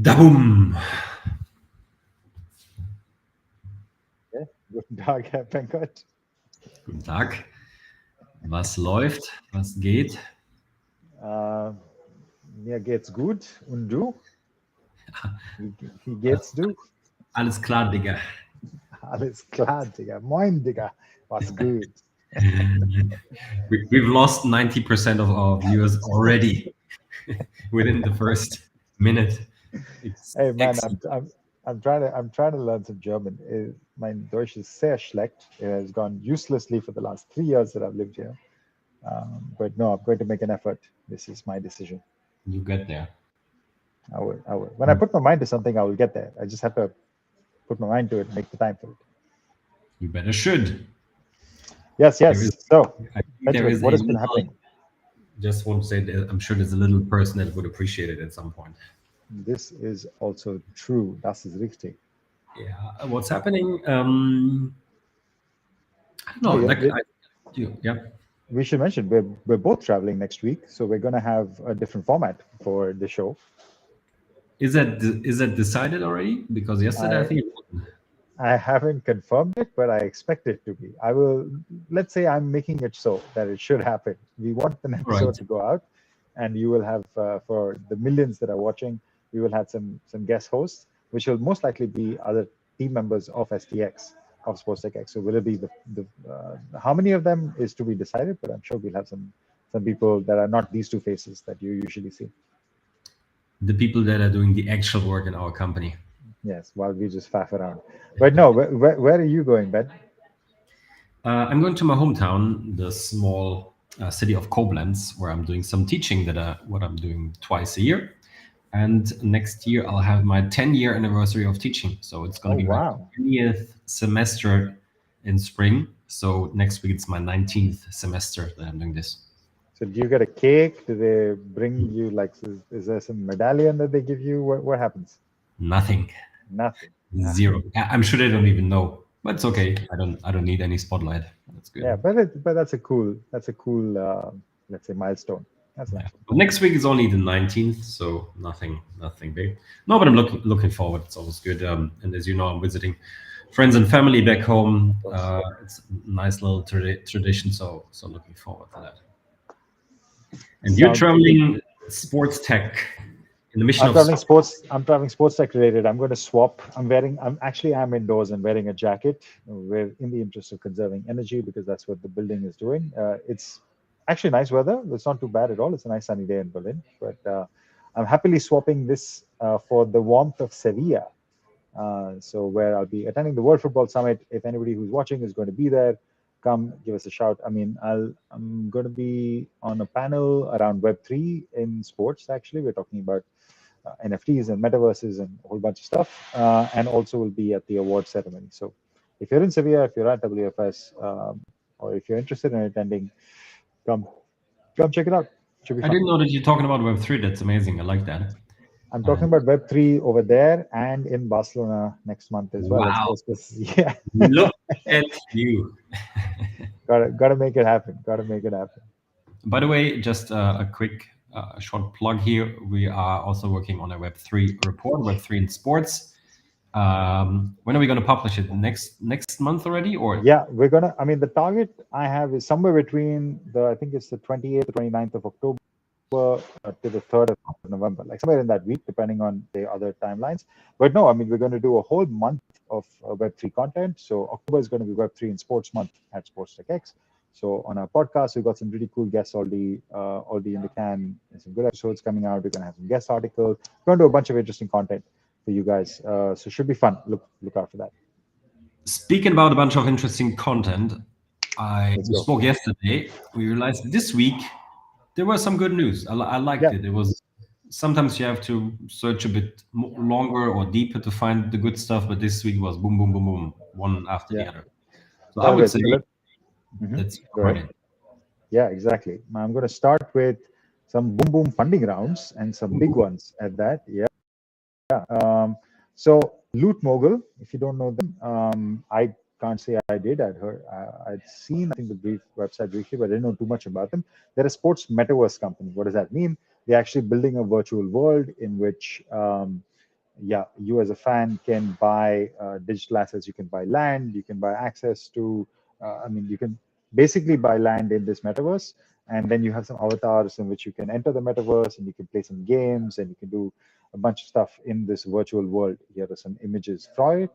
Darum. Okay. Guten Tag, Herr Penkert. Guten Tag. Was läuft? Was geht? Mir geht's gut. Und du? Wie geht's du? Alles klar, Digga. Alles klar, Digga. Moin, Digga. Was gut. We've lost 90% of our viewers already within the first minute. It's Hey man, excellent. I'm trying to learn some German. Mein Deutsch ist sehr schlecht. It has gone uselessly for the last 3 years that I've lived here. But no, I'm going to make an effort. This is my decision. You get there. I will. When I put my mind to something, I will get there. I just have to put my mind to it, make the time for it. You better should. Yes. So, I think Benjamin, what has been happening? Just want to say that I'm sure there's a little person that would appreciate it at some point. This is also true. Das ist richtig. Yeah. What's happening? I don't know. Yeah. We should mention we're both traveling next week, so we're going to have a different format for the show. Is that decided already? Because yesterday I think it wasn't. I haven't confirmed it, but I expect it to be. I will. Let's say I'm making it so that it should happen. We want the episode to go out, and you will have for the millions that are watching, we will have some guest hosts, which will most likely be other team members of STX, of SportsTech. So will it be the how many of them is to be decided, but I'm sure we'll have some people that are not these two faces that you usually see. The people that are doing the actual work in our company. Yes, while we just faff around. But no, where are you going, Ben? I'm going to my hometown, the small city of Koblenz, where I'm doing some teaching what I'm doing twice a year. And next year I'll have my 10-year anniversary of teaching. So it's going to be my 20th semester in spring. So next week it's my 19th semester that I'm doing this. So do you get a cake? Do they bring you is there some medallion that they give you? What happens? Nothing. Zero. I'm sure they don't even know, but it's okay. I don't need any spotlight. That's good. Yeah, but that's a cool let's say milestone. That's nice. But next week is only the 19th, so nothing big. No, but I'm looking forward. It's always good. And as you know, I'm visiting friends and family back home. It's a nice little tradition, so looking forward to that. And you're traveling SportsTech in the mission I'm traveling SportsTech related. I'm going to swap. I'm indoors and wearing a jacket. We're in the interest of conserving energy because that's what the building is doing. It's actually nice weather. It's not too bad at all. It's a nice sunny day in Berlin. But I'm happily swapping this for the warmth of Sevilla. So where I'll be attending the World Football Summit. If anybody who's watching is going to be there, come give us a shout. I mean, I'm going to be on a panel around Web3 in sports. Actually, we're talking about NFTs and metaverses and a whole bunch of stuff, and also will be at the award ceremony. So if you're in Sevilla, if you're at WFS, or if you're interested in attending, come check it out. Should be fun. I didn't know that you're talking about Web3. That's amazing. I like that. I'm talking about Web3 over there and in Barcelona next month as well. Wow. Yeah. Look at you. Gotta make it happen. By the way, just a quick short plug here. We are also working on a Web3 report, Web3 in sports. When are we going to publish it? Next month already, or? Yeah, we're gonna. I mean, the target I have is somewhere between I think it's the 28th or 29th of October to the 3rd of November, like somewhere in that week, depending on the other timelines. But no, I mean, we're going to do a whole month of Web3 content. So October is going to be Web3 in sports month at SportsTech. So on our podcast, we've got some really cool guests already in the can. There's some good episodes coming out. We're going to have some guest articles. We're going to do a bunch of interesting content for you guys. So it should be fun. Look out for that. Speaking about a bunch of interesting content, we spoke yesterday. We realized this week there was some good news. I liked it. It was sometimes you have to search a bit longer or deeper to find the good stuff, but this week was boom, boom, boom, boom, one after the other. So I would say Mhm. let's Go right ahead. in. Yeah, exactly. I'm going to start with some boom boom funding rounds and some big ones at that. Yeah. So LootMogul, if you don't know them, I can't say I did. I'd seen, I think, the brief website briefly, but I didn't know too much about them. They're a sports metaverse company. What does that mean? They're actually building a virtual world in which yeah, you as a fan can buy digital assets. You can buy land. You can buy access to. I mean, you can basically buy land in this metaverse, and then you have some avatars in which you can enter the metaverse, and you can play some games, and you can do a bunch of stuff in this virtual world. Here are some images for it.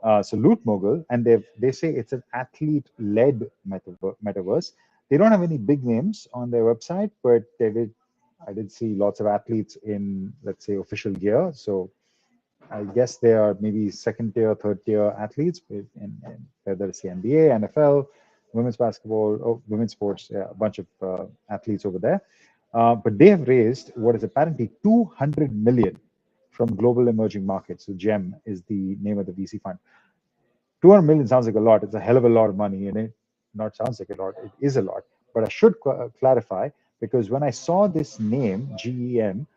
So LootMogul, and they say it's an athlete-led metaverse. They don't have any big names on their website, but I did see lots of athletes in, let's say, official gear. So I guess they are maybe second tier, third tier athletes, in whether it's the NBA, NFL, women's basketball, women's sports, yeah, a bunch of athletes over there. But they have raised what is apparently 200 million from global emerging markets. So GEM is the name of the VC fund. 200 million sounds like a lot. It's a hell of a lot of money, and it not sounds like a lot. It is a lot. But I should clarify, because when I saw this name, GEM,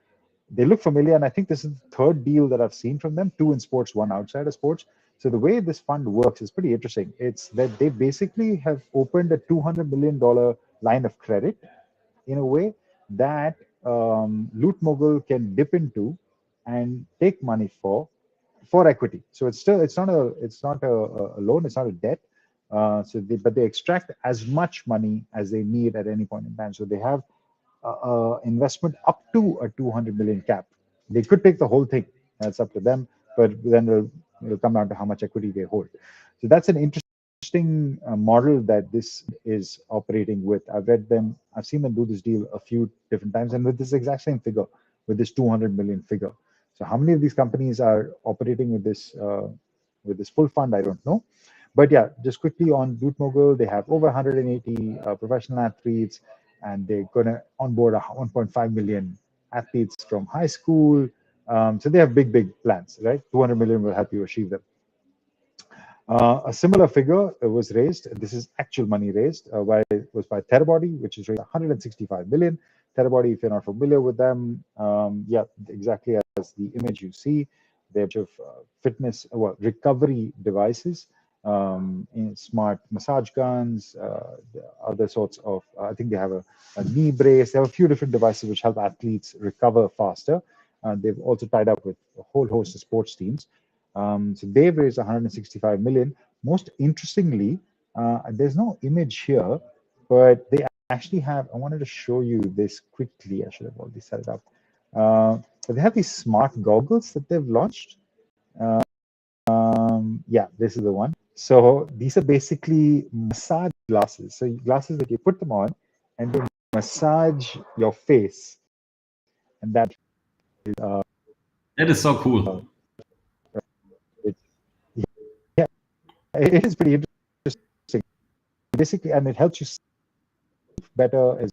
they look familiar, and I think this is the third deal that I've seen from them, two in sports, one outside of sports. So the way this fund works is pretty interesting. It's that they basically have opened a $200 million line of credit in a way that LootMogul can dip into and take money for equity. So it's not a loan, it's not a debt. But they extract as much money as they need at any point in time. So they have investment up to a 200 million cap. They could take the whole thing. That's up to them. But then it'll come down to how much equity they hold. So that's an interesting model that this is operating with. I've seen them do this deal a few different times, and with this exact same figure, with this 200 million figure. So how many of these companies are operating with this full fund? I don't know. But yeah, just quickly on LootMogul, they have over 180 professional athletes, and they're going to onboard 1.5 million athletes from high school. So they have big plans, right? 200 million will help you achieve them. A similar figure was raised. This is actual money raised was by Therabody, which is raised 165 million. Therabody, if you're not familiar with them, yeah, exactly as the image you see, they're a bunch of fitness, recovery devices, in smart massage guns, other sorts of. I think they have a knee brace. They have a few different devices which help athletes recover faster. They've also tied up with a whole host of sports teams. So they've raised 165 million. Most interestingly, there's no image here, but they actually have. I wanted to show you this quickly. I should have already set it up. But they have these smart goggles that they've launched. Yeah, this is the one. So these are basically massage glasses. So glasses that you put them on, and they massage your face, and that That is so cool. it, yeah, it is pretty interesting. Basically, and it helps you sleep better as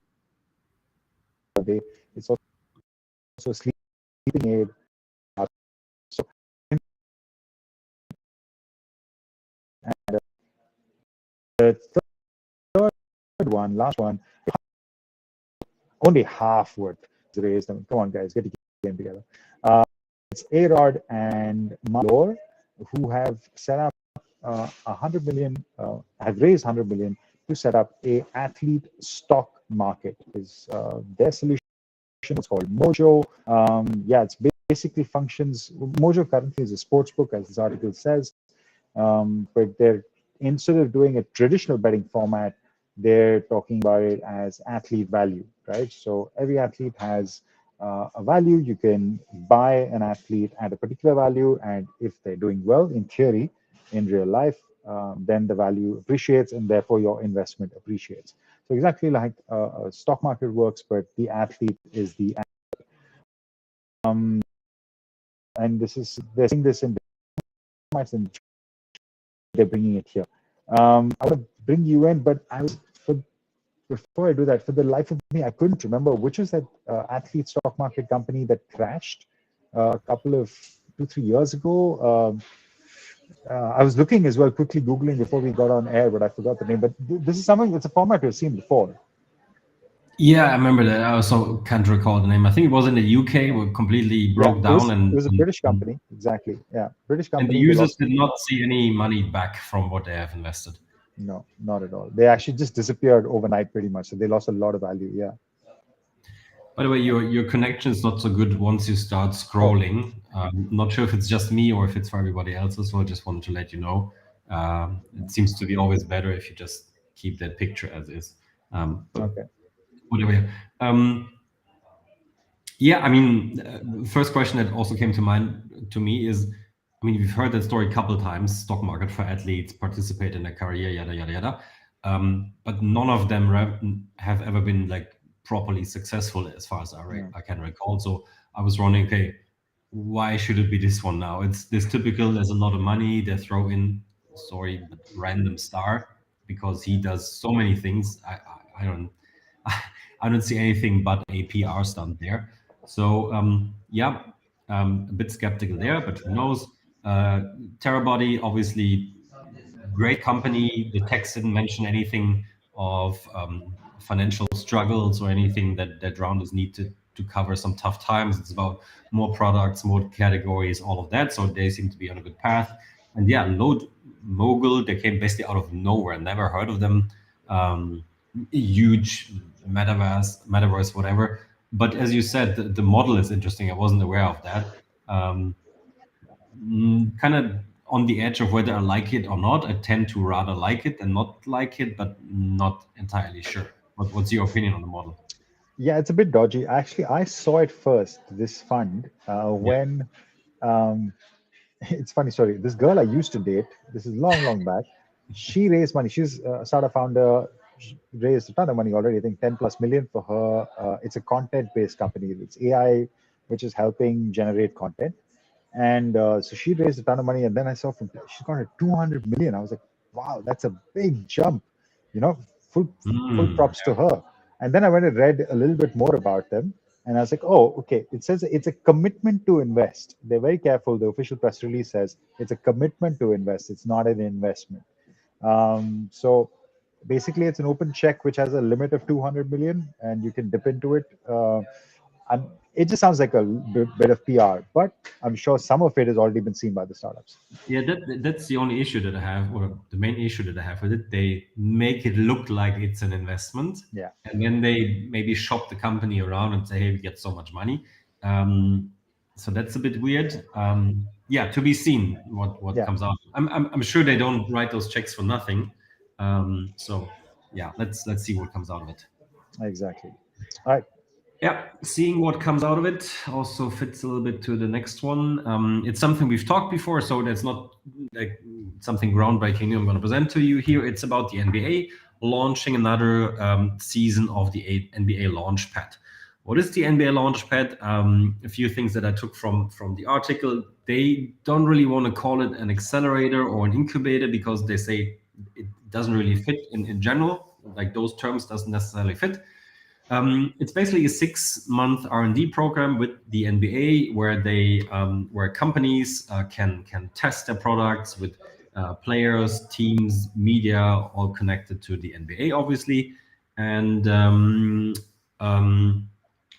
well. It's also a sleeping aid. So and the third one, last one, only half worth raised. I mean, come on, guys, get the game together. It's A-Rod and Malor, who have set up 100 million, have raised 100 million to set up a athlete stock market. Is their solution? It's called Mojo. Yeah, it's basically functions. Mojo currently is a sports book, as this article says, but they're instead of doing a traditional betting format, they're talking about it as athlete value, right? So every athlete has a value. You can buy an athlete at a particular value, and if they're doing well, in theory, in real life, then the value appreciates, and therefore your investment appreciates. So exactly like a stock market works, but the athlete is the and they're seeing this in formats, and they're bringing it here. I want to bring you in, but before I do that, for the life of me, I couldn't remember which was that athlete stock market company that crashed a couple of 2-3 years ago. I was looking as well, quickly Googling before we got on air, but I forgot the name. But this is something, it's a format we've seen before. Yeah, I remember that. I also can't recall the name. I think it was in the UK where it completely Yeah, broke it down, was it was a British company, exactly. Yeah, British and the company. They users lost did not see any money back from what they have invested. no, not at all. They actually just disappeared overnight, pretty much. So they lost a lot of value. Yeah. By the way, your connection is not so good once you start Oh, scrolling. Not sure if it's just me or if it's for everybody else as well. I just wanted to let you know. It seems to be always better if you just keep that picture as is. But okay. whatever. Um, Yeah, I mean, first question that also came to mind to me is, I mean, we've heard that story a couple of times. Stock market for athletes, participate in their career, yada yada yada. But none of them have ever been like properly successful, as far as No. I can recall. So I was wondering, okay, why should it be this one now? It's this typical. There's a lot of money. They throw in, sorry, but random star because he does so many things. I don't I don't see anything but a PR stunt there. So yeah, a bit skeptical there, but who knows? Therabody, obviously, great company. The text didn't mention anything of financial struggles or anything that rounders need to cover some tough times. It's about more products, more categories, all of that. So they seem to be on a good path. And yeah, Load Mogul, they came basically out of nowhere. Never heard of them. Um, Huge metaverse, whatever. But as you said, the model is interesting. I wasn't aware of that. Um, Kind of on the edge of whether I like it or not. I tend to rather like it than not like it, but not entirely sure. What's your opinion on the model? Yeah, it's a bit dodgy. Actually, I saw it first, this fund, Yeah. when um, it's funny story. This girl I used to date, this is long, long back. She raised money. She's a startup founder. She raised a ton of money already. I think 10 plus million for her. It's a content-based company. It's AI, which is helping generate content. And so she raised a ton of money. And then I saw from she's got a 200 million. I was like, wow, that's a big jump. You know, full full Mm, props to her. And then I went and read a little bit more about them. And I was like, oh, okay. It says it's a commitment to invest. They're very careful. The official press release says it's a commitment to invest. It's not an investment. So basically, it's an open check which has a limit of 200 million, and you can dip into it. And it just sounds like a bit of PR, but I'm sure some of it has already been seen by the startups. yeah, that's the only issue that I have, or the main issue that I have with it. They make it look like it's an investment, Yeah, and then they maybe shop the company around and say, "Hey, we get so much money." Um, so that's a bit weird. Yeah, to be seen what yeah, comes out. I'm sure they don't write those checks for nothing. So yeah, let's see what comes out of it. exactly. All right. Yeah, seeing what comes out of it also fits a little bit to the next one. It's something we've talked before, so that's not like something groundbreaking new I'm going to present to you here. It's about the NBA launching another season of the NBA LaunchPad. What is the NBA LaunchPad? A few things that I took from the article. They don't really want to call it an accelerator or an incubator because they say it doesn't really fit in general. Like those terms doesn't necessarily fit. It's basically a 6-month R&D program with the NBA, where where companies can test their products with players, teams, media, all connected to the NBA, obviously. And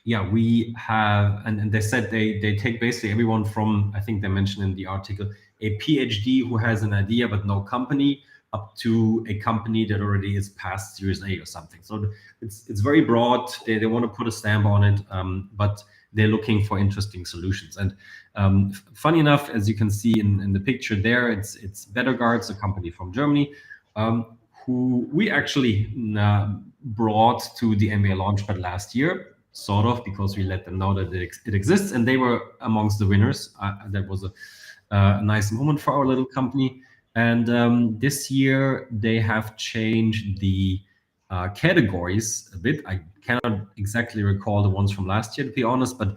yeah, we have, and they said they take basically everyone from, I think they mentioned in the article, a PhD who has an idea but no company, up to a company that already is past Series A or something. So it's very broad. They want to put a stamp on it, but they're looking for interesting solutions. And funny enough, as you can see in the picture there, it's Better Guards, a company from Germany, who we actually brought to the NBA Launchpad last year, sort of, because we let them know that it exists, and they were amongst the winners. That was a nice moment for our little company. And this year they have changed the categories a bit. I cannot exactly recall the ones from last year, to be honest, but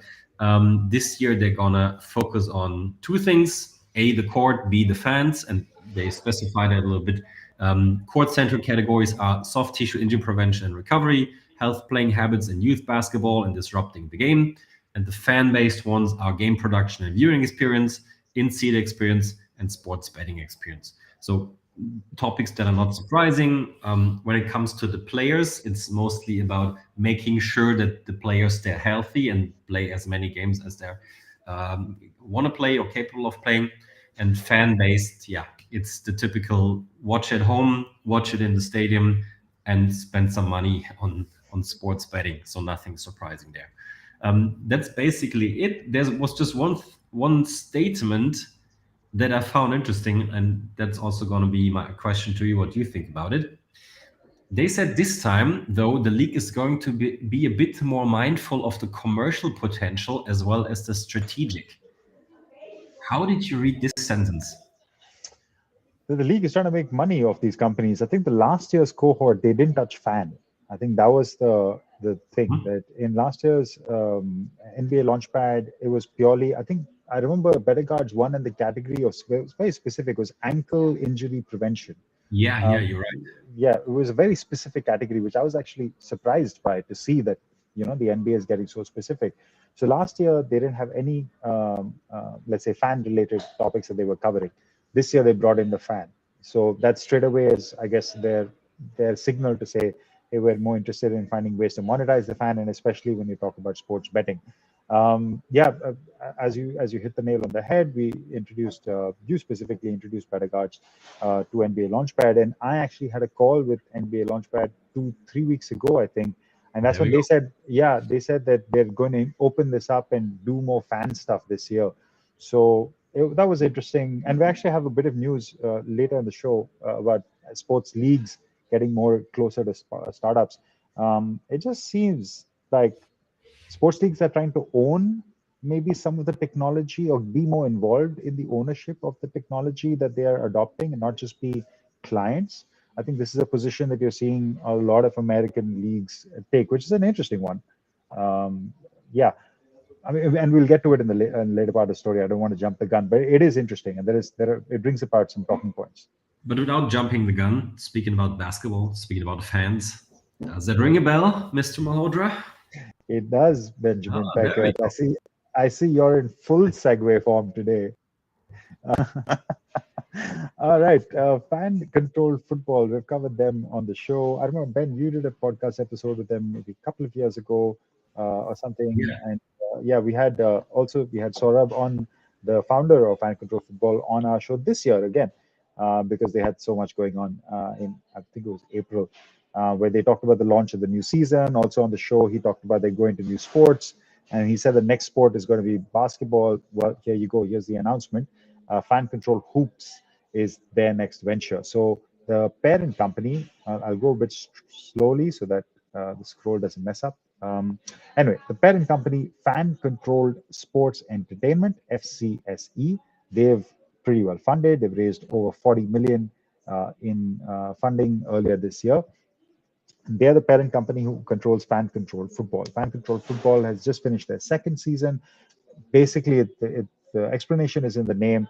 this year they're gonna focus on two things: A, the court; B, the fans, and they specify that a little bit. Court-centric categories are soft tissue injury prevention and recovery, health playing habits in youth basketball, and disrupting the game. And the fan-based ones are game production and viewing experience, in-seat experience, and sports betting experience. So topics that are not surprising. When it comes to the players, it's mostly about making sure that the players stay healthy and play as many games as they want to play or capable of playing. And fan based, yeah, it's the typical watch at home, watch it in the stadium, and spend some money on sports betting. So nothing surprising there. That's basically it. There was just one statement that I found interesting, and that's also going to be my question to you. What do you think about it? They said this time, though, the league is going to be a bit more mindful of the commercial potential as well as the strategic. How did you read this sentence? The league is trying to make money off these companies. I think the last year's cohort, they didn't touch fan. I think that was the thing, that in last year's NBA Launchpad, it was purely, I think, I remember Betterguards won in the category of, it was very specific, it was ankle injury prevention. Yeah, you're right. Yeah, it was a very specific category, which I was actually surprised by, to see that, the NBA is getting so specific. So last year they didn't have any, let's say, fan related topics that they were covering. This year they brought in the fan. So that straight away is, I guess, their signal to say, hey, we're more interested in finding ways to monetize the fan, and especially when you talk about sports betting. Yeah, as you hit the nail on the head, we introduced, you specifically introduced Betterguards to NBA Launchpad, and I actually had a call with NBA Launchpad 2-3 weeks ago, I think, and that's There we when go. they said, yeah, they said that they're going to open this up and do more fan stuff this year. So that was interesting, and we actually have a bit of news later in the show about sports leagues getting more closer to startups. It just seems like sports leagues are trying to own maybe some of the technology, or be more involved in the ownership of the technology that they are adopting, and not just be clients. I think this is a position that you're seeing a lot of American leagues take, which is an interesting one. Yeah, I mean, and we'll get to it in the later part of the story. I don't want to jump the gun, but it is interesting, and it brings apart some talking points. But without jumping the gun, speaking about basketball, speaking about fans, does that ring a bell, Mr. Malhotra? It does, Benjamin There we Beckett. go. I see you're in full segue form today. All right, fan-controlled football. We've covered them on the show. I remember, Ben, you did a podcast episode with them maybe a couple of years ago or something. Yeah, And yeah, we had Saurabh on, the founder of fan-controlled football, on our show this year again, because they had so much going on in, I think it was April, where they talked about the launch of the new season. Also on the show, he talked about they going to new sports, and he said the next sport is going to be basketball. Well, here you go. Here's the announcement. Fan Control Hoops is their next venture. So the parent company, I'll go a bit slowly so that the scroll doesn't mess up. Anyway, the parent company, Fan Controlled Sports Entertainment, FCSE, they've pretty well funded. They've raised over 40 million in funding earlier this year. They're the parent company who controls Fan Controlled Football. Fan Controlled Football has just finished their second season. Basically, the explanation is in the name.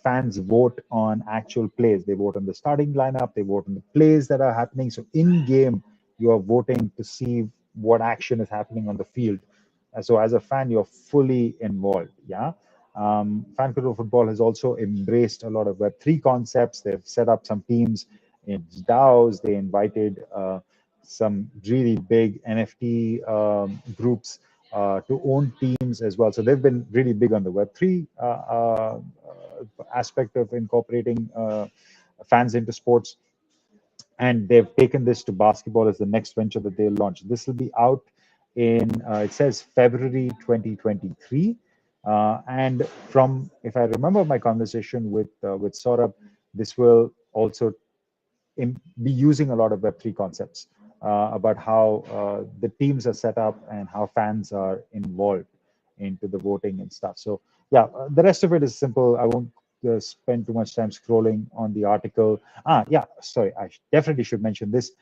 Fans vote on actual plays. They vote on the starting lineup. They vote on the plays that are happening. So in game, you are voting to see what action is happening on the field. So as a fan, you're fully involved. Yeah. Fan Control Football has also embraced a lot of Web3 concepts. They've set up some teams in DAOs. They invited some really big NFT groups to own teams as well. So they've been really big on the Web3 aspect of incorporating fans into sports. And they've taken this to basketball as the next venture that they'll launch. This will be out in, it says February 2023. And from, if I remember my conversation with Saurabh, this will also be using a lot of Web3 concepts about how the teams are set up and how fans are involved into the voting and stuff. So yeah, the rest of it is simple. I won't spend too much time scrolling on the article. Yeah, sorry, I definitely should mention this.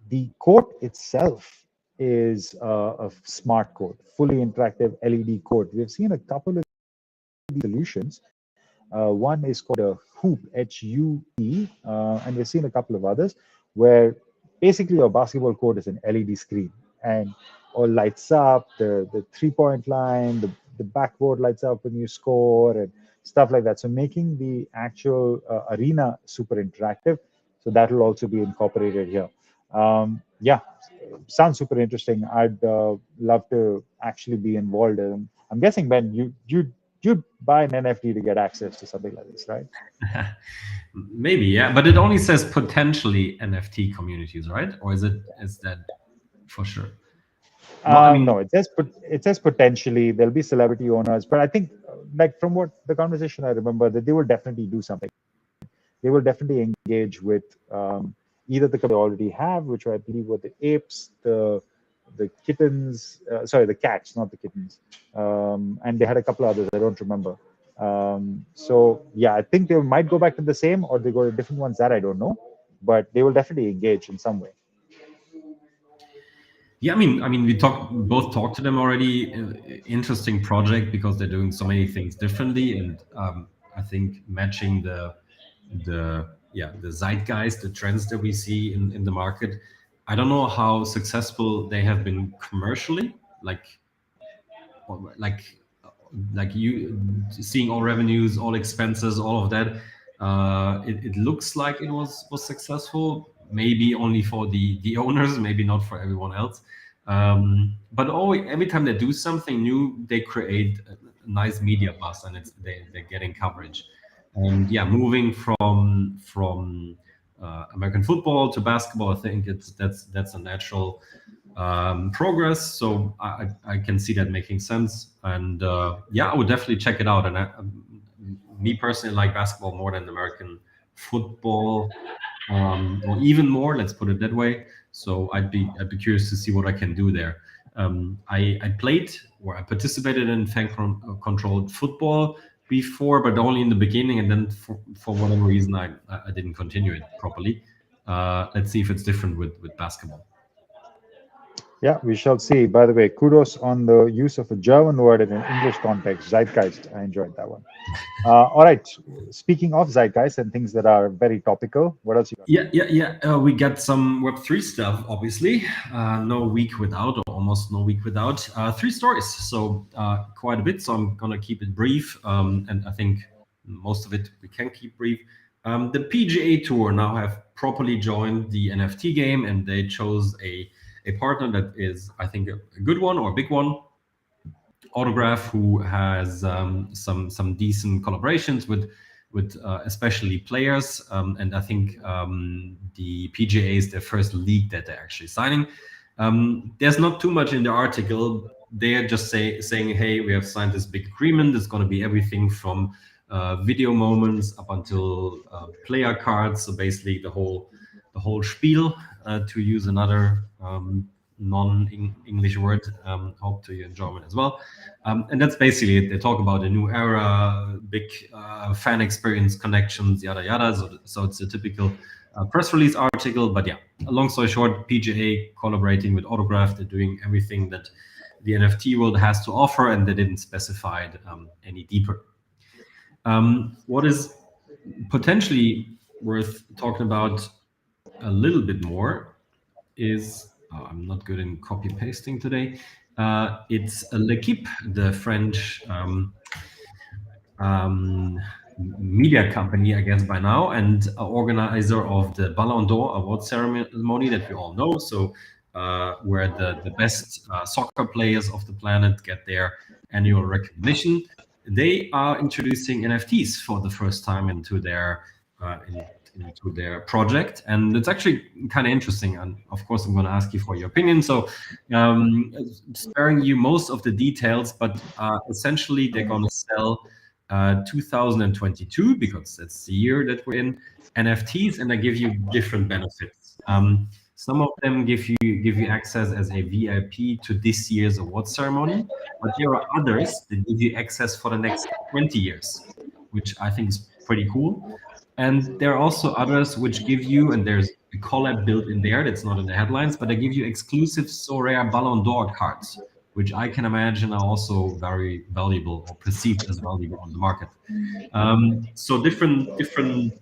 The court itself is a smart court, fully interactive LED court. We've seen a couple of solutions. One is called a Hoop, HUE, and we've seen a couple of others where basically your basketball court is an LED screen and all lights up, the 3-point line, the backboard lights up when you score, and stuff like that. So making the actual arena super interactive. So that will also be incorporated here. Yeah, sounds super interesting. I'd love to actually be involved in. I'm guessing, Ben, you'd buy an NFT to get access to something like this, right? Maybe, yeah, but it only says potentially NFT communities, right? Or is that for sure? Not, I mean, No, it says potentially there'll be celebrity owners, but I think like from what the conversation I remember that they will definitely do something. They will definitely engage with either the they already have, which I believe were the apes, the kittens, sorry, the cats, not the kittens, and they had a couple others I don't remember. So yeah, I think they might go back to the same, or they go to different ones that I don't know, but they will definitely engage in some way. yeah, I mean, we both talked to them already. Interesting project because they're doing so many things differently, and I think matching the zeitgeist, the trends that we see in the market. I don't know how successful they have been commercially, or like you seeing all revenues, all expenses, all of that. It looks like it was successful, maybe only for the owners, maybe not for everyone else. But always, every time they do something new, they create a nice media buzz, and they're getting coverage. And yeah, moving from American football to basketball, I think that's a natural progress. So I can see that making sense. And yeah, I would definitely check it out. And me personally like basketball more than American football, or even more. Let's put it that way. So I'd be curious to see what I can do there. I played or I participated in controlled football before, but only in the beginning, and then for whatever reason I didn't continue it properly. Let's see if it's different with basketball. Yeah, we shall see. By the way, kudos on the use of a German word in an English context, zeitgeist. I enjoyed that one. All right. Speaking of zeitgeist and things that are very topical, what else you got? Yeah. We got some Web3 stuff, obviously. No week without, or almost no week without. Three stories, so quite a bit. So I'm gonna keep it brief, and I think most of it we can keep brief. The PGA Tour now have properly joined the NFT game, and they chose a partner that is, I think, a good one or a big one. Autograph, who has some decent collaborations with especially players, and I think the PGA is their first league that they're actually signing. There's not too much in the article. They're just saying, hey, we have signed this big agreement. It's going to be everything from video moments up until player cards. So basically the whole spiel, to use another non-English word. Hope to your enjoyment as well. And that's basically it. They talk about a new era, big fan experience, connections, yada yada. So it's a typical press release article. But yeah, long story short, PGA collaborating with Autograph. They're doing everything that the NFT world has to offer, and they didn't specify it any deeper. What is potentially worth talking about a little bit more is, I'm not good in copy pasting today. It's L'Equipe, the French media company, I guess by now, and organizer of the Ballon d'Or award ceremony that we all know. So where the best soccer players of the planet get their annual recognition. They are introducing NFTs for the first time into their project, and it's actually kind of interesting. And of course, I'm going to ask you for your opinion. So, sparing you most of the details, but essentially, they're going to sell 2022, because that's the year that we're in, NFTs, and they give you different benefits. Some of them give you access as a VIP to this year's award ceremony, but there are others that give you access for the next 20 years, which I think is pretty cool. And there are also others which give you, and there's a collab built in there that's not in the headlines, but they give you exclusive Sorare Ballon d'Or cards, which I can imagine are also very valuable or perceived as valuable on the market. So different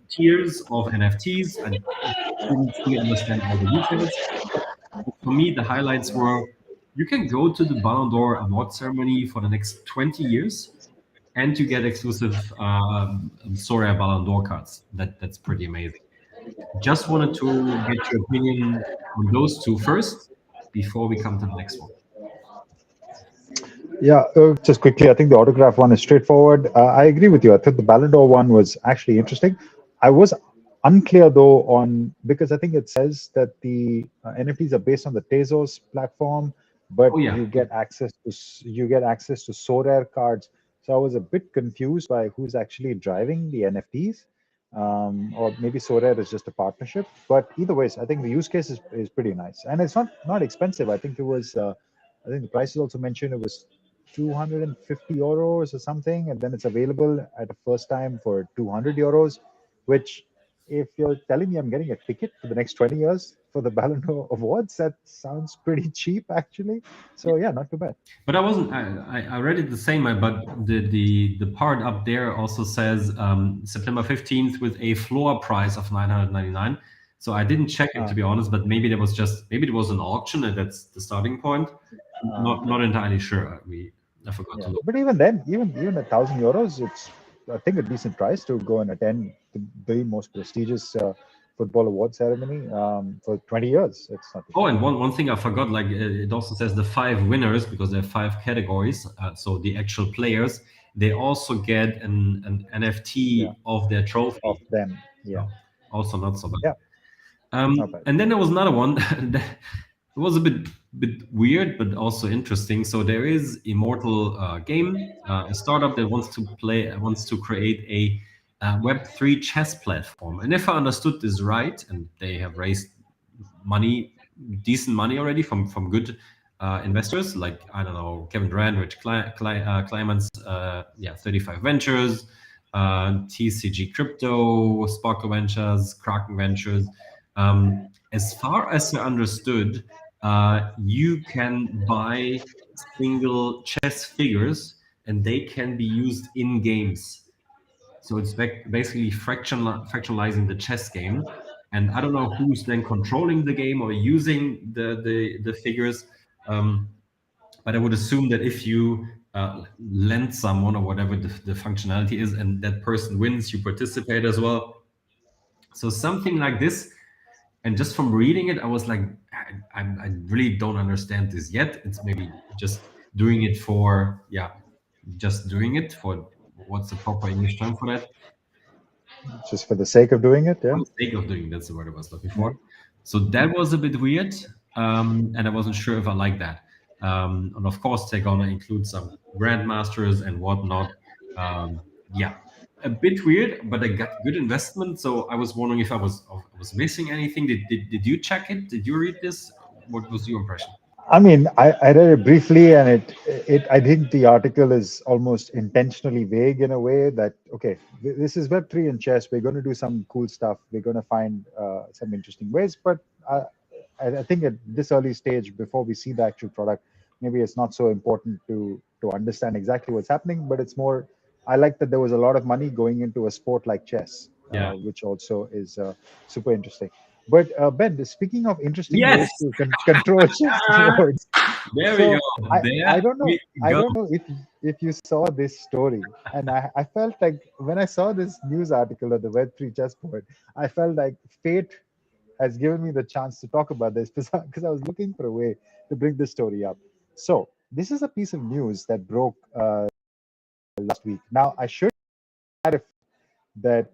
tiers of NFTs. I didn't fully understand all the details. For me, the highlights were, you can go to the Ballon d'Or award ceremony for the next 20 years, and you get exclusive Sorare Ballon d'Or cards. That's pretty amazing. Just wanted to get your opinion on those two first before we come to the next one. Yeah, just quickly, I think the autograph one is straightforward. I agree with you. I think the Ballon d'Or one was actually interesting. I was unclear though on because I think it says that the NFTs are based on the Tezos platform, but Oh yeah, you get access to Sorare cards. So I was a bit confused by who's actually driving the NFTs, or maybe Sorare is just a partnership. But either ways, I think the use case is pretty nice, and it's not expensive. I think it was. I think the price is also mentioned. It was 250 euros or something, and then it's available at a first time for 200 euros, which if you're telling me I'm getting a ticket for the next 20 years for the Ballon d'Or Awards, that sounds pretty cheap actually. So yeah, not too bad. but I wasn't. I read it the same, but the part up there also says September 15th with a floor price of 999. So I didn't check it to be honest, but maybe there was just maybe it was an auction and that's the starting point. Not entirely sure. I forgot to Yeah, look. but even then, even 1,000 euros, it's I think a decent price to go and attend the most prestigious football award ceremony for 20 years. It's not too Oh, bad. and one thing I forgot, like it also says the 5 winners because there are 5 categories. So the actual players, they also get an Yeah, NFT of their of trophy. them. Yeah, So also not so bad. yeah, not bad. And then there was another one that it was a bit weird, but also interesting. So there is Immortal Game, a startup that wants to create a Web3 chess platform. And if I understood this right, and they have raised money, decent money already from good investors like I don't know Kevin Durant, Rich Kleiman's, yeah, 35 Ventures, TCG Crypto, Sparkle Ventures, Kraken Ventures. As far as I understood, you can buy single chess figures and they can be used in games. So it's basically fractionalizing the chess game. And I don't know who's then controlling the game or using the figures. Um, but I would assume that if you lend someone or whatever the functionality is, and that person wins, you participate as well. So something like this. And just from reading it, I was like, I really don't understand this yet. It's maybe just doing it for, yeah, just doing it for what's the proper English term for that? Just for the sake of doing it. For Yeah, the sake of doing, that's the word I was looking yeah. for. So that was a bit weird, and I wasn't sure if I like that. And of course, they're gonna include some grandmasters and whatnot. Yeah, a bit weird, but I got good investment. So I was wondering if I was missing anything. Did you check it? Did you read this? What was your impression? I mean, I read it briefly, and it I think the article is almost intentionally vague in a way that okay, this is Web3 and chess. We're going to do some cool stuff. We're going to find some interesting ways, but I think at this early stage, before we see the actual product, maybe it's not so important to understand exactly what's happening. But it's more. I like that there was a lot of money going into a sport like chess, Yeah. which also is super interesting. But Ben, speaking of interesting Yes. ways to control chessboards, There we go. so I There don't know we go. if you saw this story, and I felt like when I saw this news article of the Web3 chessboard, I felt like fate has given me the chance to talk about this because I was looking for a way to bring this story up. So this is a piece of news that broke last week. Now I should clarify that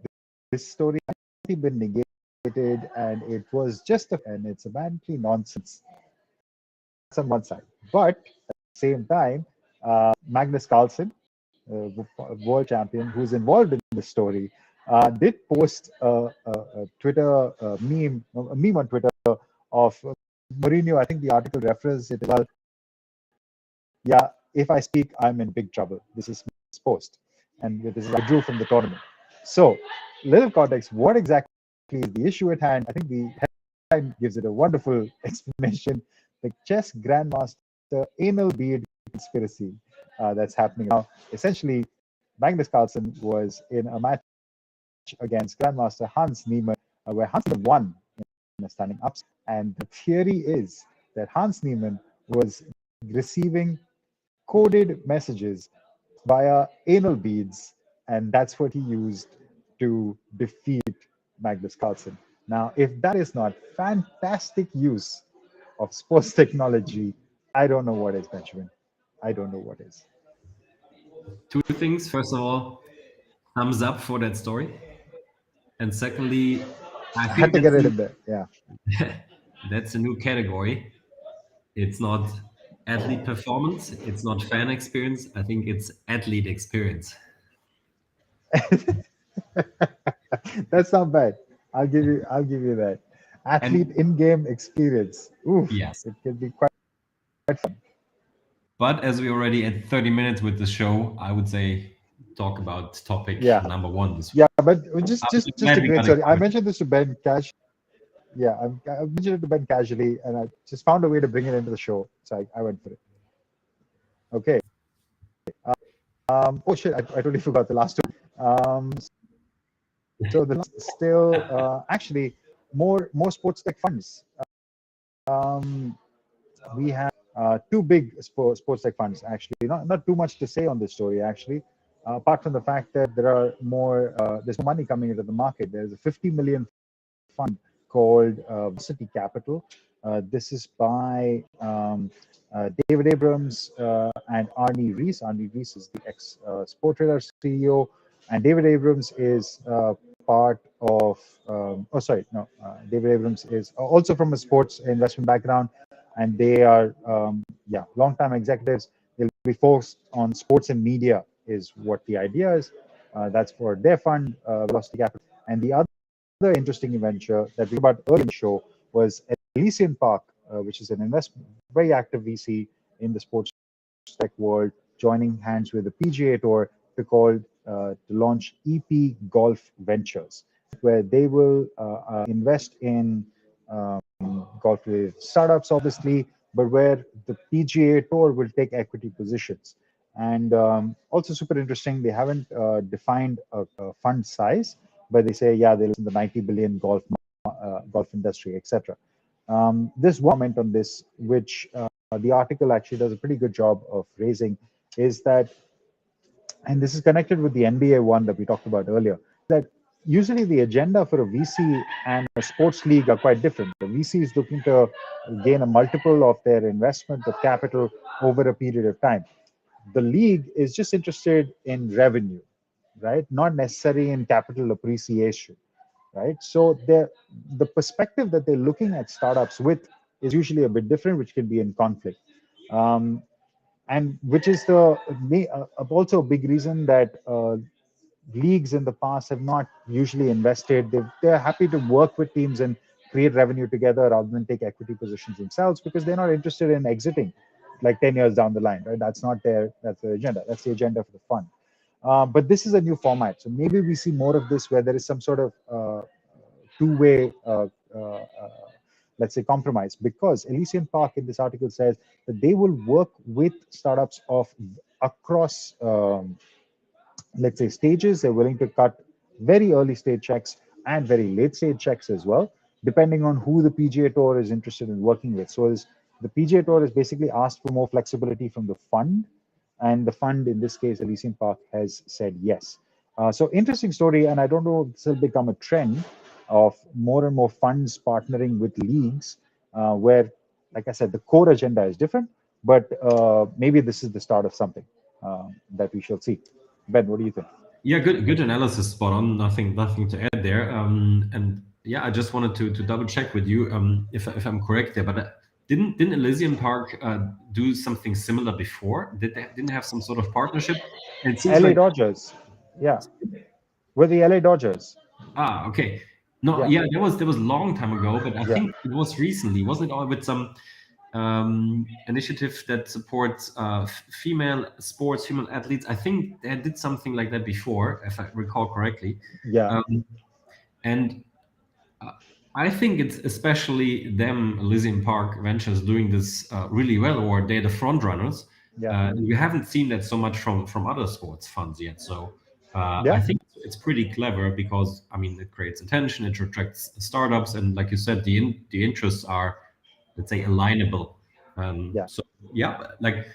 this story has been negated and it was just and it's apparently nonsense. That's on one side, but at the same time, Magnus Carlsen, world champion, who's involved in the story, did post a Twitter a meme on Twitter of Mourinho. I think the article referenced it well. Yeah, if I speak, I'm in big trouble. This is his post, and this is I drew from the tournament. So, little context. What exactly is the issue at hand? I think the headline gives it a wonderful explanation. The chess grandmaster anal bead conspiracy that's happening now. Essentially, Magnus Carlsen was in a match against Grandmaster Hans Niemann, where Hans Niemann won in a stunning upset. And the theory is that Hans Niemann was receiving coded messages via anal beads, and that's what he used to defeat Magnus Carlsen. Now, if that is not fantastic use of sports technology, I don't know what is, Benjamin. I don't know what is. Two things. First of all, thumbs up for that story. And secondly, I I think had to get it in there. Yeah. that's a new category. It's not athlete performance. It's not fan experience. I think it's athlete experience. That's not bad. I'll give you that. Athlete And in-game experience. Oof, yes, it can be quite fun. but as we're already at 30 minutes with the show, I would say talk about topic Yeah. number one this week. Yeah, but I'm just a glad we great got it story. I covered. mentioned this to Ben Cash. Yeah, I mentioned it to Ben casually, and I just found a way to bring it into the show. So I went for it. Okay. Oh shit! I totally forgot the last two. So the last still actually more sports tech funds. Um, we have two big sports tech funds actually. Not too much to say on this story actually, apart from the fact that there's more money coming into the market. There's a 50 million fund called City Capital. This is by David Abrams and Arnie Rees. Arnie Rees is the ex Sport Radar CEO, and David Abrams is part of. Oh, sorry, no. David Abrams is also from a sports investment background, and they are long-time executives. They'll be focused on sports and media, is what the idea is. That's for their fund, Velocity Capital, and the other interesting venture that we about earlier in the show was Elysian Park, which is an investment, very active VC in the sports tech world, joining hands with the PGA Tour to launch EP Golf Ventures, where they will invest in golf related startups, obviously, but where the PGA Tour will take equity positions. And also super interesting, they haven't defined a fund size, but they say, yeah, they're in the 90 billion golf industry, etc. This one comment on this, which the article actually does a pretty good job of raising, is that, and this is connected with the NBA one that we talked about earlier, that usually the agenda for a VC and a sports league are quite different. The VC is looking to gain a multiple of their investment of capital over a period of time. The league is just interested in revenue, right? Not necessarily in capital appreciation, right? So the perspective that they're looking at startups with is usually a bit different, which can be in conflict. Um, and which is also a big reason that leagues in the past have not usually invested. They're happy to work with teams and create revenue together rather than take equity positions themselves because they're not interested in exiting like 10 years down the line, right? That's their agenda. That's the agenda for the fund. But this is a new format. So maybe we see more of this where there is some sort of two-way, let's say, compromise. Because Elysian Park in this article says that they will work with startups of across, let's say, stages. They're willing to cut very early stage checks and very late stage checks as well, depending on who the PGA Tour is interested in working with. So the PGA Tour has basically asked for more flexibility from the fund, and the fund, in this case, Elysian Park, has said yes. So interesting story, and I don't know if this will become a trend of more and more funds partnering with leagues, where, like I said, the core agenda is different, but maybe this is the start of something that we shall see. Ben, what do you think? Yeah, good analysis, spot on. Nothing to add there. And yeah, I just wanted to double check with you if I'm correct there. But didn't Elysian Park do something similar before? Didn't have some sort of partnership? And it seems LA like Dodgers. Yeah. With the LA Dodgers. okay. No, Yeah. yeah, that was a long time ago, but I Yeah. think it was recently, wasn't it? All with some initiative that supports female sports, female athletes. I think they did something like that before, if I recall correctly. Yeah. And I think it's especially them, Elysian Park Ventures, doing this really well, or they're the front runners. Yeah. We haven't seen that so much from other sports funds yet. So I Yeah. think it's pretty clever because I mean it creates attention, it attracts startups, and like you said, the interests are, let's say, alignable. Yeah. So yeah, like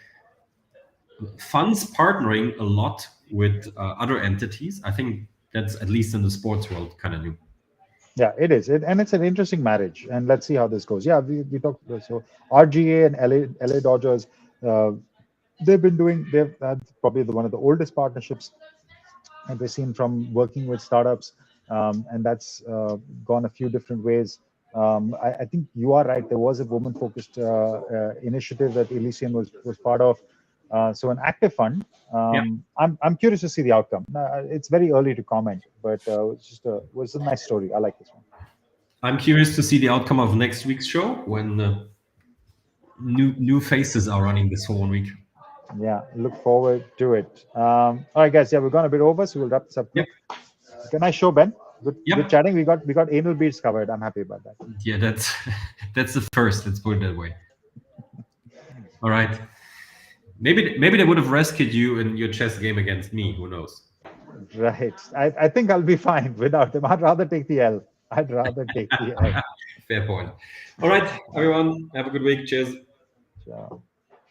funds partnering a lot with other entities. I think that's, at least in the sports world, kind of new. Yeah, it is. And it's an interesting marriage. And let's see how this goes. Yeah, we talked about so RGA and LA Dodgers. Uh, they've had probably one of the oldest partnerships and we've seen from working with startups, and that's gone a few different ways. I think you are right. There was a woman-focused initiative that Elysian was part of. So an active fund. Yeah, I'm curious to see the outcome. It's very early to comment, but was a nice story. I like this one. I'm curious to see the outcome of next week's show when new faces are running this whole week. Yeah, look forward to it. All right, guys. Yeah, we've gone a bit over, so we'll wrap this up Yep. quick. Okay, nice show, Ben. Good Yep. chatting. We got anal beads covered. I'm happy about that. Yeah, that's that's the first. Let's put it that way. All right. Maybe they would have rescued you in your chess game against me. Who knows? Right. I think I'll be fine without him. I'd rather take the L. I'd rather take the L. Fair point. All right, everyone. Have a good week. Cheers. So,